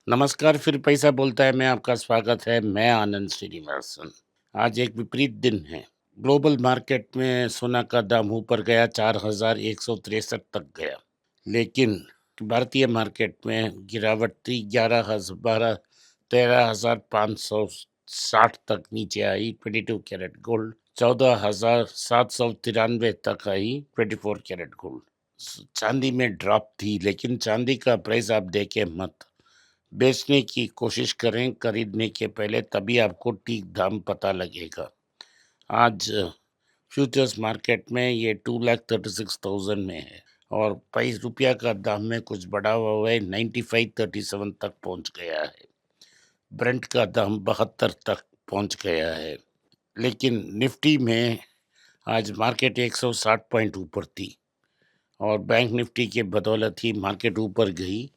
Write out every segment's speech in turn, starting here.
नमस्कार, फिर पैसा बोलता है में आपका स्वागत है। मैं आनंद श्रीनिवासन। आज एक विपरीत दिन है। ग्लोबल मार्केट में सोना का दाम ऊपर गया, 4163 तक गया। लेकिन भारतीय मार्केट में गिरावट थी, 13,560 तक नीचे आई। 22 कैरेट गोल्ड 14,793 तक आई। 24 कैरेट गोल्ड। चांदी में ड्रॉप थी, लेकिन चांदी का प्राइस आप देखे मत। बेचने की कोशिश करें खरीदने के पहले, तभी आपको ठीक दाम पता लगेगा। आज फ्यूचर्स मार्केट में ये 2,36,000 में है और पैस रुपया का दाम में कुछ बढ़ा हुआ है। 9537 तक पहुंच गया है। ब्रेंट का दाम 72 तक पहुंच गया है। लेकिन निफ्टी में आज मार्केट 160 पॉइंट ऊपर थी और बैंक निफ्टी के बदौलत ही मार्केट ऊपर गई।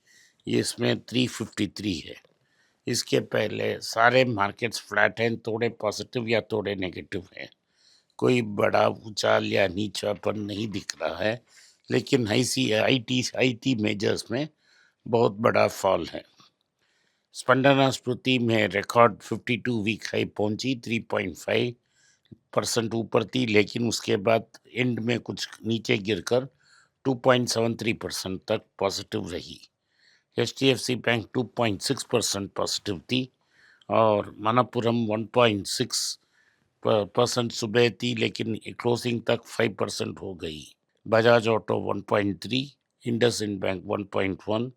ये इसमें 353 है। इसके पहले सारे मार्केट्स फ्लैट हैं, थोड़े पॉजिटिव या थोड़े नेगेटिव हैं। कोई बड़ा उछाल या नीचापन नहीं दिख रहा है। लेकिन आईटी मेजर्स में बहुत बड़ा फॉल है। स्पंदना स्मृति में रिकॉर्ड 52 वीक हाई पहुंची, 3.5% ऊपर थी, लेकिन उसके बाद एंड में कुछ नीचे गिरकर 2.73% तक पॉजिटिव रही। एचडीएफसी बैंक 2.6% पॉजिटिव थी और मणप्पुरम 1.6% सुबह थी, लेकिन क्लोजिंग तक 5% हो गई। Bajaj auto 1.3, IndusInd bank 1.1,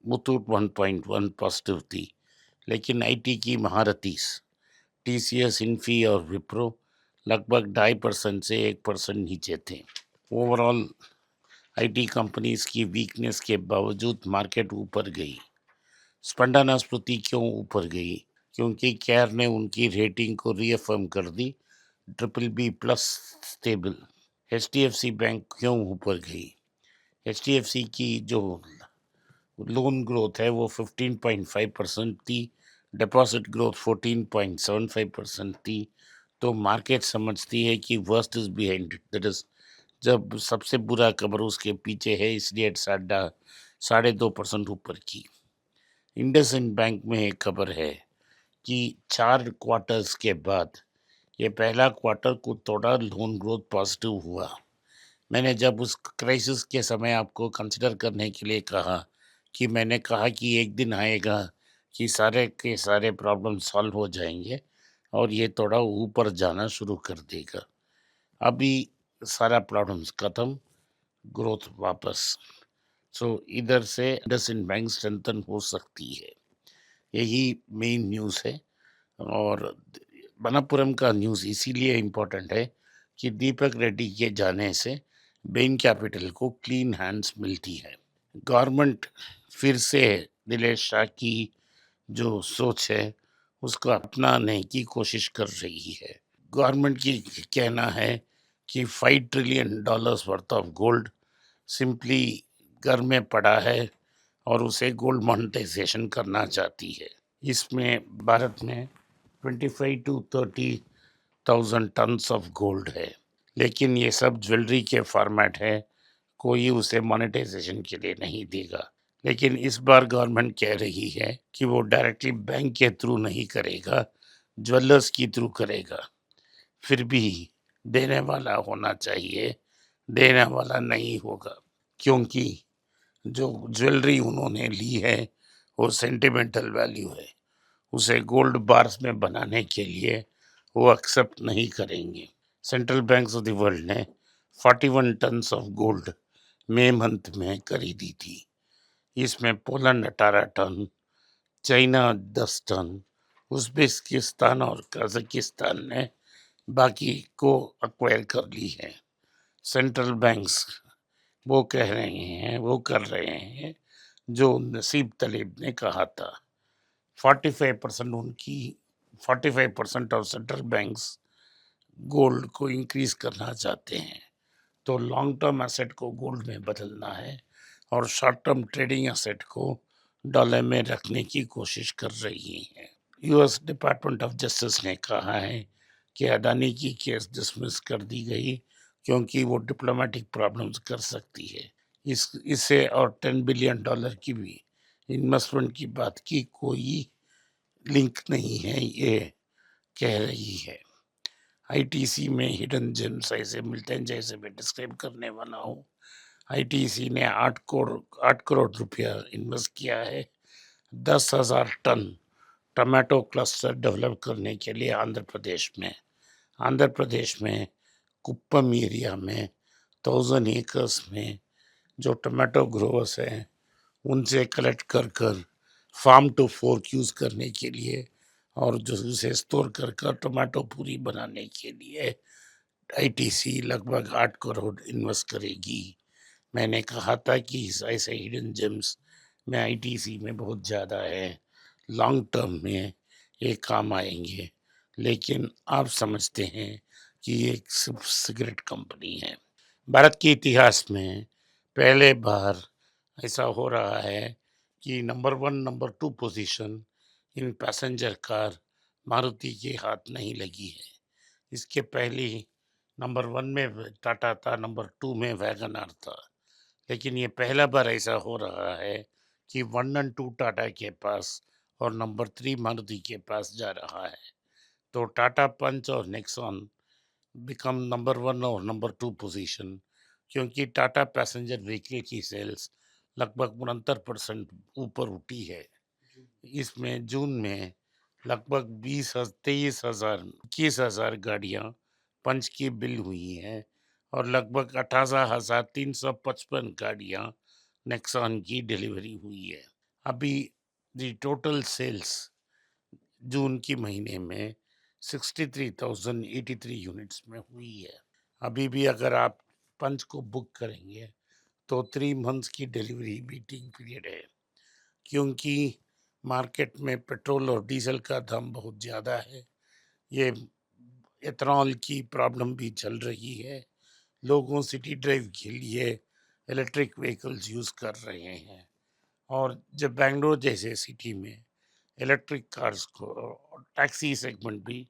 Muthoot 1.1 positive थी। लेकिन आईटी की महारथीज टीसीएस, इन्फी और विप्रो लगभग 2.5% से 1% नीचे थे। ओवरऑल आईटी कंपनीज की वीकनेस के बावजूद मार्केट ऊपर गई। स्पंदना स्मृति क्यों ऊपर गई? क्योंकि कैर ने उनकी रेटिंग को रीअफर्म कर दी, BBB+ स्टेबल। एचडीएफसी बैंक क्यों ऊपर गई? एचडीएफसी की जो लोन ग्रोथ है वो 15.5% थी, डिपॉजिट ग्रोथ 14.75% थी। तो मार्केट समझती है कि worst is behind it, that is जब सबसे बुरा खबर उसके पीछे है, इसलिए 2.5% ऊपर की। इंडसइंड बैंक में एक खबर है कि 4 क्वार्टर्स के बाद ये पहला क्वार्टर को थोड़ा लोन ग्रोथ पॉजिटिव हुआ। मैंने जब उस क्राइसिस के समय आपको कंसिडर करने के लिए कहा कि मैंने कहा कि एक दिन आएगा कि सारे के सारे प्रॉब्लम सॉल्व हो जाएंगे और ये थोड़ा ऊपर जाना शुरू कर देगा। अभी सारा प्रॉब्लम्स खत्म, ग्रोथ वापस। सो इधर से इंडसइंड बैंक स्ट्रेंथन हो सकती है। यही मेन न्यूज़ है। और मनप्पुरम का न्यूज़ इसीलिए इम्पोर्टेंट है कि दीपक रेड्डी के जाने से बेन कैपिटल को क्लीन हैंड्स मिलती है। गवर्नमेंट फिर से नीलेश शाह की जो सोच है उसको अपनाने की कोशिश कर रही है। गवर्नमेंट की कहना है कि $5 trillion worth of gold simply घर में पड़ा है और उसे गोल्ड मोनेटाइजेशन करना चाहती है। इसमें भारत में 25 to 30,000 टन्स ऑफ गोल्ड है, लेकिन ये सब ज्वेलरी के फॉर्मेट है, कोई उसे मोनेटाइजेशन के लिए नहीं देगा। लेकिन इस बार गवर्नमेंट कह रही है कि वो डायरेक्टली बैंक के थ्रू नहीं करेगा, ज्वेलर्स की थ्रू करेगा। फिर भी देने वाला होना चाहिए, देने वाला नहीं होगा, क्योंकि जो ज्वेलरी उन्होंने ली है वो सेंटिमेंटल वैल्यू है। उसे गोल्ड बार्स में बनाने के लिए वो एक्सेप्ट नहीं करेंगे। Central banks of the world ने 41 टन्स ऑफ गोल्ड मई मंथ में खरीदी थी। इसमें Poland 18 ton, China 10 ton, Uzbekistan और कजाकिस्तान ने बाकी को अक्वायर कर ली है। सेंट्रल बैंक्स वो कह रहे हैं, वो कर रहे हैं जो नसीब तलीब ने कहा था। 45% उनकी 45% ऑफ सेंट्रल बैंक्स गोल्ड को इंक्रीज करना चाहते हैं। तो लॉन्ग टर्म एसेट को गोल्ड में बदलना है और शॉर्ट टर्म ट्रेडिंग एसेट को डॉलर में रखने की कोशिश कर रही हैं। यूएस डिपार्टमेंट ऑफ जस्टिस ने कहा है कि अदानी की केस डिसमिस कर दी गई क्योंकि वो डिप्लोमेटिक प्रॉब्लम्स कर सकती है। इससे और $10 बिलियन की भी इन्वेस्टमेंट की बात की कोई लिंक नहीं है, ये कह रही है। आईटीसी में हिडन जेम्स ऐसे मिलते हैं जैसे मैं डिस्क्राइब करने वाला हूँ। आईटीसी ने 8 करोड़ रुपया इन्वेस्ट किया है 10,000 टन टमाटो क्लस्टर डेवलप करने के लिए आंध्र प्रदेश में कुप्पम एरिया में 1,000 एकर्स में जो टमाटो ग्रोवर्स हैं उनसे कलेक्ट कर कर फार्म टू फोर्क यूज़ करने के लिए और जो उसे स्टोर कर कर टमाटो पूरी बनाने के लिए आईटीसी लगभग 8 करोड़ इन्वेस्ट करेगी। मैंने कहा था कि ऐसे हिडन जेम्स में आईटीसी में बहुत ज़्यादा है, लॉन्ग टर्म में ये काम आएंगे, लेकिन आप समझते हैं कि ये एक सिर्फ सिगरेट कंपनी है। भारत के इतिहास में पहले बार ऐसा हो रहा है कि number 1 number 2 position in passenger car Maruti के हाथ नहीं लगी है। इसके पहले नंबर 1 में टाटा था, नंबर 2 में वैगन आर था, लेकिन ये पहला बार ऐसा हो रहा है कि 1 और 2 टाटा के पास और नंबर 3 मारुति के पास जा रहा है। तो टाटा पंच और नेक्सॉन बिकम नंबर 1 और नंबर 2 पोजीशन, क्योंकि टाटा पैसेंजर व्हीकल की सेल्स लगभग 69% ऊपर उठी है। इसमें जून में लगभग 21,000 गाड़ियां पंच की बिल हुई हैं और लगभग 18,355 गाड़ियां नेक्सॉन की डिलीवरी हुई है। अभी दी टोटल सेल्स जून की महीने में 63,083 यूनिट्स में हुई है। अभी भी अगर आप पंच को बुक करेंगे तो 3 मंथ्स की डिलीवरी वेटिंग पीरियड है, क्योंकि मार्केट में पेट्रोल और डीजल का दाम बहुत ज़्यादा है। ये एथनॉल की प्रॉब्लम भी चल रही है। लोगों सिटी ड्राइव के लिए इलेक्ट्रिक व्हीकल्स यूज़ कर रहे हैं, और जब बेंगलोर जैसे सिटी में इलेक्ट्रिक कार्स को टैक्सी सेगमेंट भी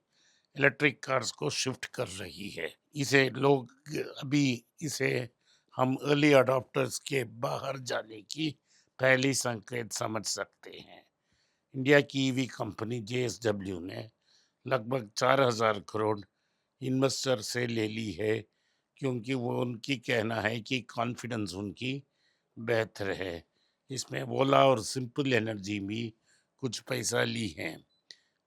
इलेक्ट्रिक कार्स को शिफ्ट कर रही है। इसे लोग अभी इसे हम अर्ली अडॉप्टर्स के बाहर जाने की पहली संकेत समझ सकते हैं। इंडिया की ईवी कंपनी जेएसडब्ल्यू ने लगभग 4,000 करोड़ इन्वेस्टर से ले ली है, क्योंकि वो उनकी कहना है कि कॉन्फिडेंस उनकी बेहतर है। इसमें ओला और सिंपल एनर्जी भी कुछ पैसा ली है,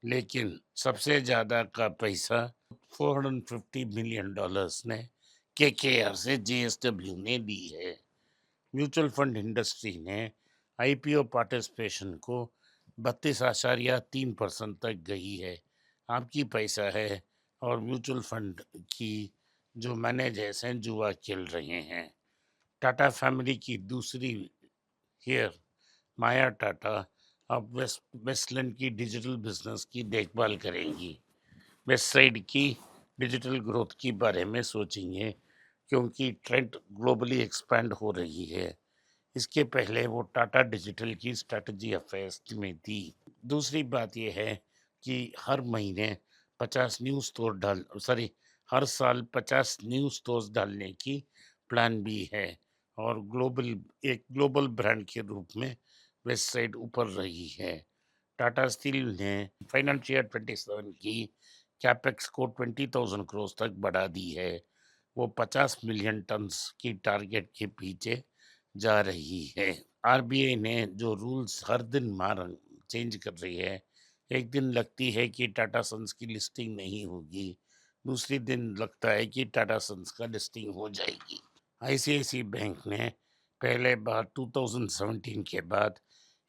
लेकिन सबसे ज़्यादा का पैसा $450 मिलियन ने केकेआर से जेएसडब्ल्यू ने ली है। म्यूचुअल फंड इंडस्ट्री ने आईपीओ पार्टिसिपेशन को 32.3% तक गई है। आपकी पैसा है और म्यूचुअल फंड की जो मैनेजर्स हैं जुआ खेल रहे हैं। टाटा फैमिली की दूसरी हेयर माया टाटा अब वेस्टलैंड की डिजिटल बिजनेस की देखभाल करेंगी। वेस्ट साइड की डिजिटल ग्रोथ के बारे में सोचेंगे, क्योंकि ट्रेंड ग्लोबली एक्सपैंड हो रही है। इसके पहले वो टाटा डिजिटल की स्ट्रेटजी अफेयर्स में थी। दूसरी बात यह है कि हर साल 50 न्यू स्टोर्स डालने की प्लान भी है, और एक ग्लोबल ब्रांड के रूप में वेस्ट साइड ऊपर रही है। टाटा स्टील ने फाइनेंशियल 27 की कैपेक्स को 20,000 करोड़ तक बढ़ा दी है। वो 50 मिलियन टन्स की टारगेट के पीछे जा रही है। आरबीआई ने जो रूल्स हर दिन चेंज कर रही है, एक दिन लगती है कि टाटा सन्स की लिस्टिंग नहीं होगी, दूसरी दिन लगता है कि टाटा सन्स का लिस्टिंग हो जाएगी। आईसीआईसी बैंक ने पहले बार 2017 के बाद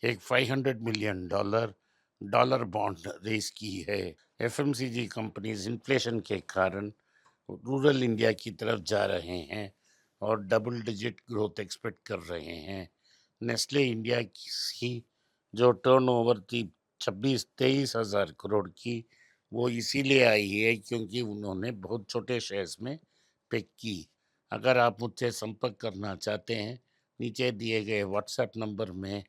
एक $500 मिलियन डॉलर बॉन्ड रेज की है। एफएमसीजी कंपनीज इन्फ्लेशन के कारण रूरल इंडिया की तरफ जा रहे हैं और डबल डिजिट ग्रोथ एक्सपेक्ट कर रहे हैं। नेस्ले इंडिया की जो टर्नओवर थी 26-23 हज़ार करोड़ की, वो इसीलिए आई है क्योंकि उन्होंने बहुत छोटे शेयर्स में पिक की। अगर आप मुझसे संपर्क करना चाहते हैं, नीचे दिए गए व्हाट्सएप नंबर में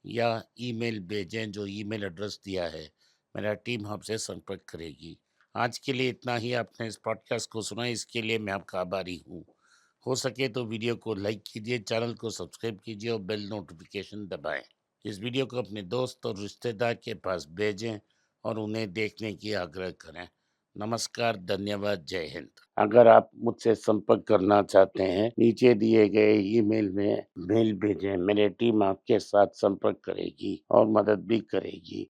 या ईमेल भेजें, जो ईमेल एड्रेस दिया है, मेरा टीम आपसे संपर्क करेगी। आज के लिए इतना ही। आपने इस पॉडकास्ट को सुना, इसके लिए मैं आपका आभारी हूँ। हो सके तो वीडियो को लाइक कीजिए, चैनल को सब्सक्राइब कीजिए और बेल नोटिफिकेशन दबाएं। इस वीडियो को अपने दोस्त और रिश्तेदार के पास भेजें और उन्हें देखने की आग्रह करें। नमस्कार, धन्यवाद, जय हिंद। अगर आप मुझसे संपर्क करना चाहते हैं, नीचे दिए गए ईमेल में मेल भेजें। मेरी टीम आपके साथ संपर्क करेगी और मदद भी करेगी।